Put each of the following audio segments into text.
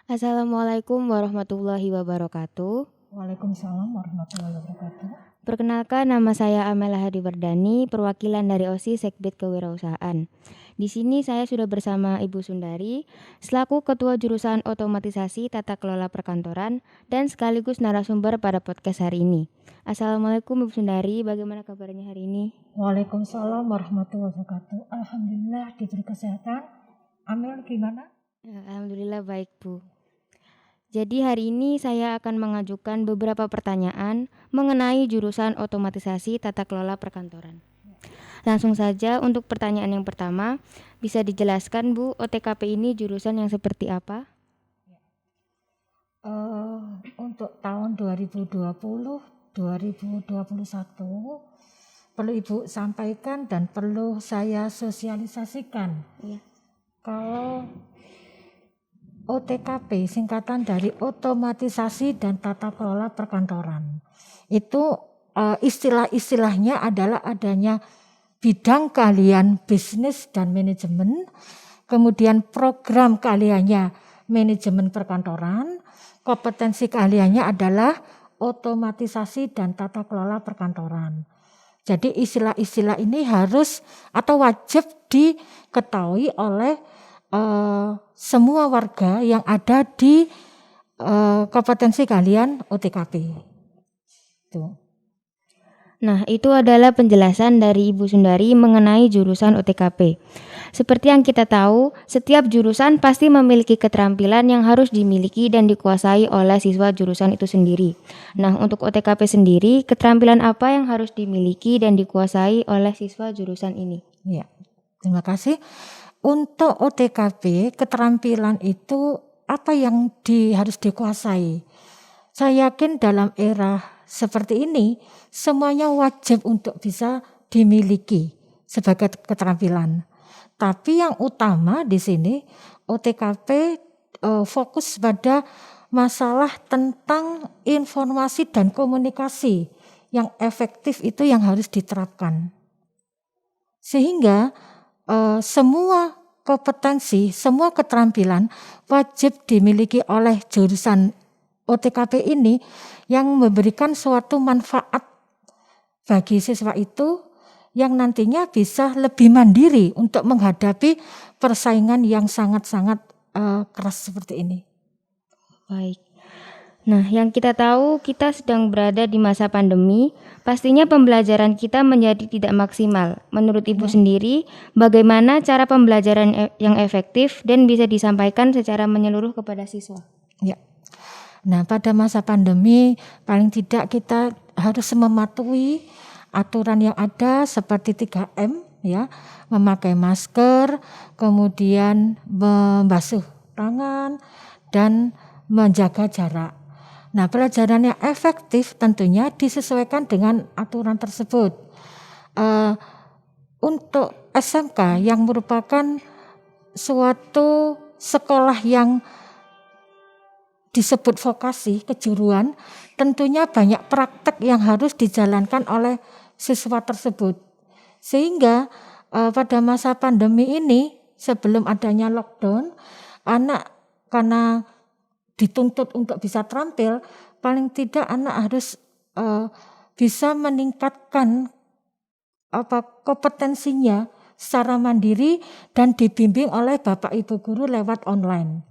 Assalamualaikum warahmatullahi wabarakatuh. Waalaikumsalam warahmatullahi wabarakatuh. Perkenalkan, nama saya Amela Hadi Wardani, perwakilan dari OSIS Sekbid Kewirausahaan. Di sini saya sudah bersama Ibu Sundari, selaku Ketua Jurusan Otomatisasi Tata Kelola Perkantoran dan sekaligus narasumber pada podcast hari ini. Assalamualaikum Ibu Sundari, bagaimana kabarnya hari ini? Waalaikumsalam warahmatullahi wabarakatuh. Alhamdulillah diberi kesehatan. Amel gimana? Alhamdulillah baik Bu. Jadi hari ini saya akan mengajukan beberapa pertanyaan mengenai jurusan otomatisasi tata kelola perkantoran. Langsung saja untuk pertanyaan yang pertama, bisa dijelaskan Bu, OTKP ini jurusan yang seperti apa? Untuk tahun 2020-2021 perlu Ibu sampaikan dan perlu saya sosialisasikan. Iya. Kalau OTKP singkatan dari otomatisasi dan tata kelola perkantoran. Itu istilah-istilahnya adalah adanya bidang keahlian bisnis dan manajemen, kemudian program keahliannya manajemen perkantoran, kompetensi keahliannya adalah otomatisasi dan tata kelola perkantoran. Jadi istilah-istilah ini harus atau wajib diketahui oleh semua warga yang ada di kompetensi keahlian OTKP. Tuh. Nah, itu adalah penjelasan dari Ibu Sundari mengenai jurusan OTKP. Seperti yang kita tahu, setiap jurusan pasti memiliki keterampilan yang harus dimiliki dan dikuasai oleh siswa jurusan itu sendiri. Nah, untuk OTKP sendiri, keterampilan apa yang harus dimiliki dan dikuasai oleh siswa jurusan ini? Ya, terima kasih. Untuk OTKP, keterampilan itu apa yang harus dikuasai? Saya yakin dalam era seperti ini, semuanya wajib untuk bisa dimiliki sebagai keterampilan. Tapi yang utama di sini, OTKP fokus pada masalah tentang informasi dan komunikasi yang efektif itu yang harus diterapkan. Sehingga semua kompetensi, semua keterampilan wajib dimiliki oleh jurusan OTKP ini yang memberikan suatu manfaat bagi siswa itu yang nantinya bisa lebih mandiri untuk menghadapi persaingan yang sangat-sangat keras seperti ini. Baik. Nah, yang kita tahu kita sedang berada di masa pandemi, pastinya pembelajaran kita menjadi tidak maksimal. Menurut Ibu sendiri, bagaimana cara pembelajaran yang efektif dan bisa disampaikan secara menyeluruh kepada siswa? Ya. Nah, pada masa pandemi paling tidak kita harus mematuhi aturan yang ada seperti 3M ya, memakai masker, kemudian membasuh tangan dan menjaga jarak. Nah, pelajaran yang efektif tentunya disesuaikan dengan aturan tersebut. Untuk SMK yang merupakan suatu sekolah yang disebut vokasi, kejuruan, tentunya banyak praktek yang harus dijalankan oleh siswa tersebut. Sehingga pada masa pandemi ini, sebelum adanya lockdown, anak karena dituntut untuk bisa terampil, paling tidak anak harus bisa meningkatkan kompetensinya secara mandiri dan dibimbing oleh Bapak Ibu guru lewat online.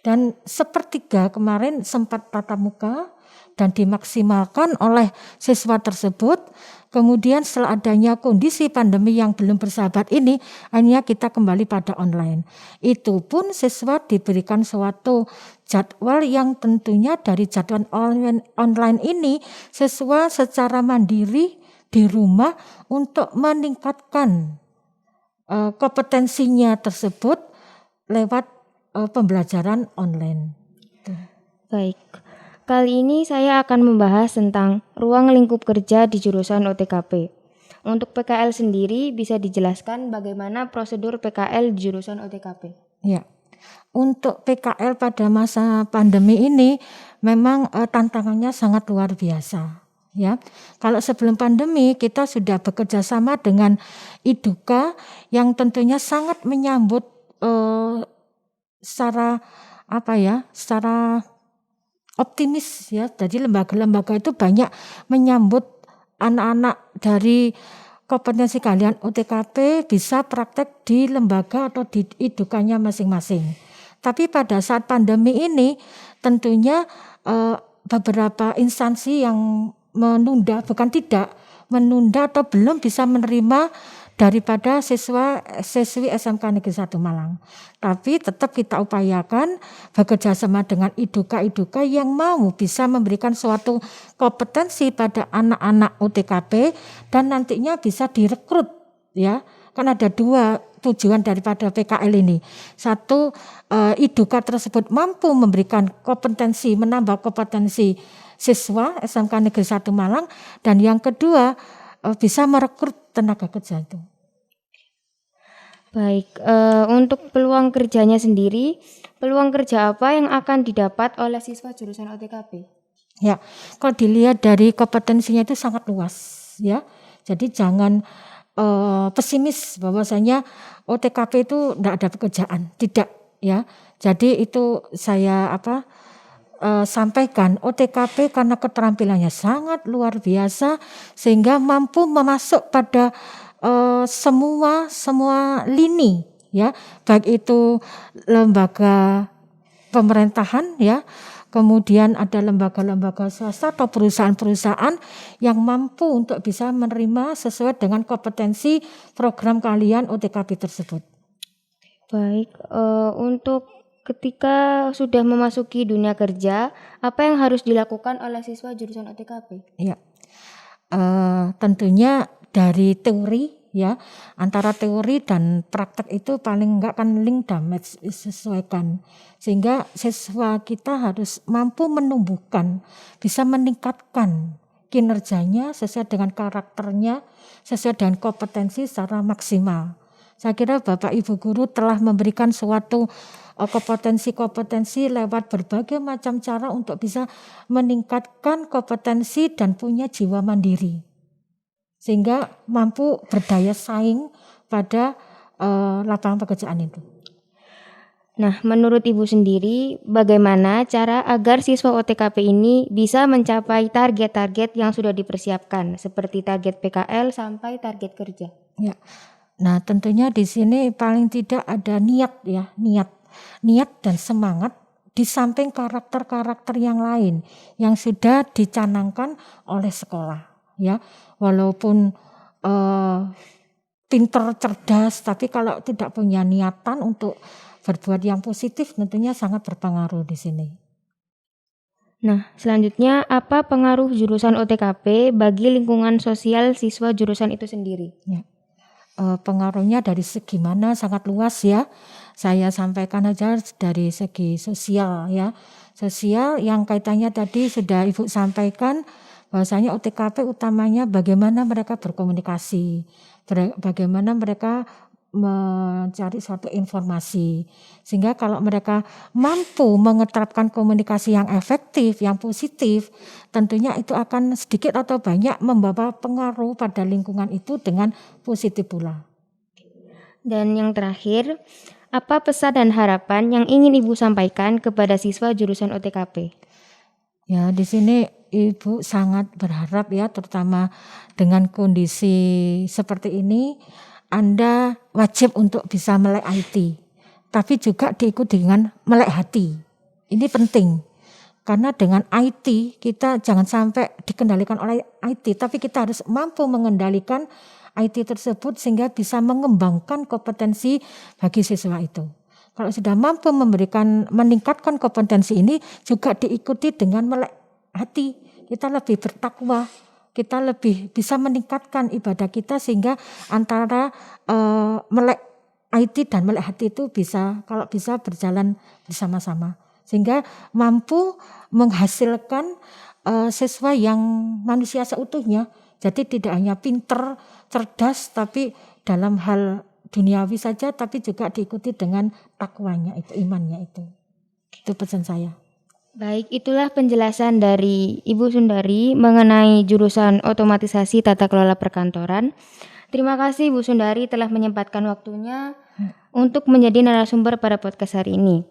Dan sepertiga kemarin sempat tatap muka dan dimaksimalkan oleh siswa tersebut. Kemudian setelah adanya kondisi pandemi yang belum bersahabat ini, hanya kita kembali pada online. Itu pun siswa diberikan suatu jadwal yang tentunya dari jadwal online ini siswa secara mandiri di rumah untuk meningkatkan kompetensinya tersebut lewat pembelajaran online. Baik. Kali ini saya akan membahas tentang ruang lingkup kerja di jurusan OTKP. Untuk PKL sendiri bisa dijelaskan bagaimana prosedur PKL di jurusan OTKP? Ya. Untuk PKL pada masa pandemi ini memang tantangannya sangat luar biasa. Ya, kalau sebelum pandemi kita sudah bekerja sama dengan IDUKA yang tentunya sangat menyambut secara secara optimis ya. Jadi lembaga-lembaga itu banyak menyambut anak-anak dari kompetensi kalian OTKP bisa praktek di lembaga atau di idukannya masing-masing. Tapi pada saat pandemi ini tentunya beberapa instansi yang menunda atau belum bisa menerima daripada siswi SMK Negeri 1 Malang. Tapi tetap kita upayakan bekerja sama dengan iduka yang mau bisa memberikan suatu kompetensi pada anak-anak OTKP dan nantinya bisa direkrut ya. Kan ada 2 tujuan daripada PKL ini. 1, iduka tersebut mampu memberikan kompetensi, menambah kompetensi siswa SMK Negeri 1 Malang, dan yang kedua bisa merekrut tenaga kerja itu. Baik, untuk peluang kerjanya sendiri, peluang kerja apa yang akan didapat oleh siswa jurusan OTKP? Ya, kalau dilihat dari kompetensinya itu sangat luas ya. Jadi jangan pesimis bahwasanya OTKP itu tidak ada pekerjaan, tidak ya. Jadi itu saya sampaikan, OTKP karena keterampilannya sangat luar biasa sehingga mampu memasuk pada semua lini ya, baik itu lembaga pemerintahan ya, kemudian ada lembaga-lembaga swasta atau perusahaan-perusahaan yang mampu untuk bisa menerima sesuai dengan kompetensi program kalian OTKP tersebut. Baik, untuk ketika sudah memasuki dunia kerja, apa yang harus dilakukan oleh siswa jurusan OTKP? Ya, tentunya dari teori ya, antara teori dan praktek itu paling enggak kan link dan match disesuaikan, sehingga siswa kita harus mampu menumbuhkan, bisa meningkatkan kinerjanya sesuai dengan karakternya, sesuai dengan kompetensi secara maksimal. Saya kira Bapak Ibu Guru telah memberikan suatu kompetensi lewat berbagai macam cara untuk bisa meningkatkan kompetensi dan punya jiwa mandiri, sehingga mampu berdaya saing pada lapangan pekerjaan itu. Nah, menurut Ibu sendiri, bagaimana cara agar siswa OTKP ini bisa mencapai target-target yang sudah dipersiapkan, seperti target PKL sampai target kerja? Ya, nah tentunya di sini paling tidak ada niat dan semangat di samping karakter-karakter yang lain yang sudah dicanangkan oleh sekolah ya. Walaupun pinter, cerdas, tapi kalau tidak punya niatan untuk berbuat yang positif tentunya sangat berpengaruh di sini. Nah, selanjutnya apa pengaruh jurusan OTKP bagi lingkungan sosial siswa jurusan itu sendiri? Ya. Pengaruhnya dari segi mana sangat luas ya. Saya sampaikan aja dari segi sosial ya. Sosial yang kaitannya tadi sudah Ibu sampaikan, bahwasanya OTKP utamanya bagaimana mereka berkomunikasi, bagaimana mereka mencari suatu informasi, sehingga kalau mereka mampu mengeterapkan komunikasi yang efektif, yang positif, tentunya itu akan sedikit atau banyak membawa pengaruh pada lingkungan itu dengan positif pula. Dan yang terakhir, apa pesan dan harapan yang ingin Ibu sampaikan kepada siswa jurusan OTKP? Ya, di sini Ibu sangat berharap ya, terutama dengan kondisi seperti ini, Anda wajib untuk bisa melek IT, tapi juga diikuti dengan melek hati. Ini penting, karena dengan IT kita jangan sampai dikendalikan oleh IT, tapi kita harus mampu mengendalikan IT tersebut sehingga bisa mengembangkan kompetensi bagi siswa itu. Kalau sudah mampu meningkatkan kompetensi ini juga diikuti dengan melek hati, kita lebih bertakwa, kita lebih bisa meningkatkan ibadah kita sehingga antara melek IT dan melek hati itu bisa berjalan bersama-sama sehingga mampu menghasilkan siswa yang manusia seutuhnya. Jadi tidak hanya pinter, cerdas, tapi dalam hal duniawi saja, tapi juga diikuti dengan takwanya itu, imannya itu. Itu pesan saya. Baik, itulah penjelasan dari Ibu Sundari mengenai jurusan otomatisasi tata kelola perkantoran. Terima kasih Bu Sundari telah menyempatkan waktunya untuk menjadi narasumber pada podcast hari ini.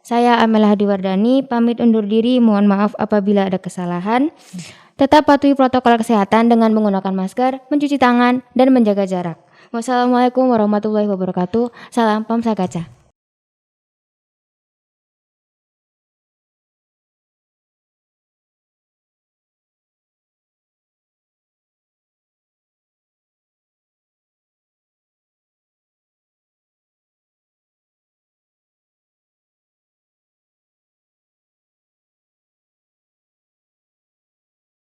Saya Amela Hadiwardani, pamit undur diri. Mohon maaf apabila ada kesalahan. Tetap patuhi protokol kesehatan dengan menggunakan masker, mencuci tangan, dan menjaga jarak. Wassalamualaikum warahmatullahi wabarakatuh. Salam Pamsagaca.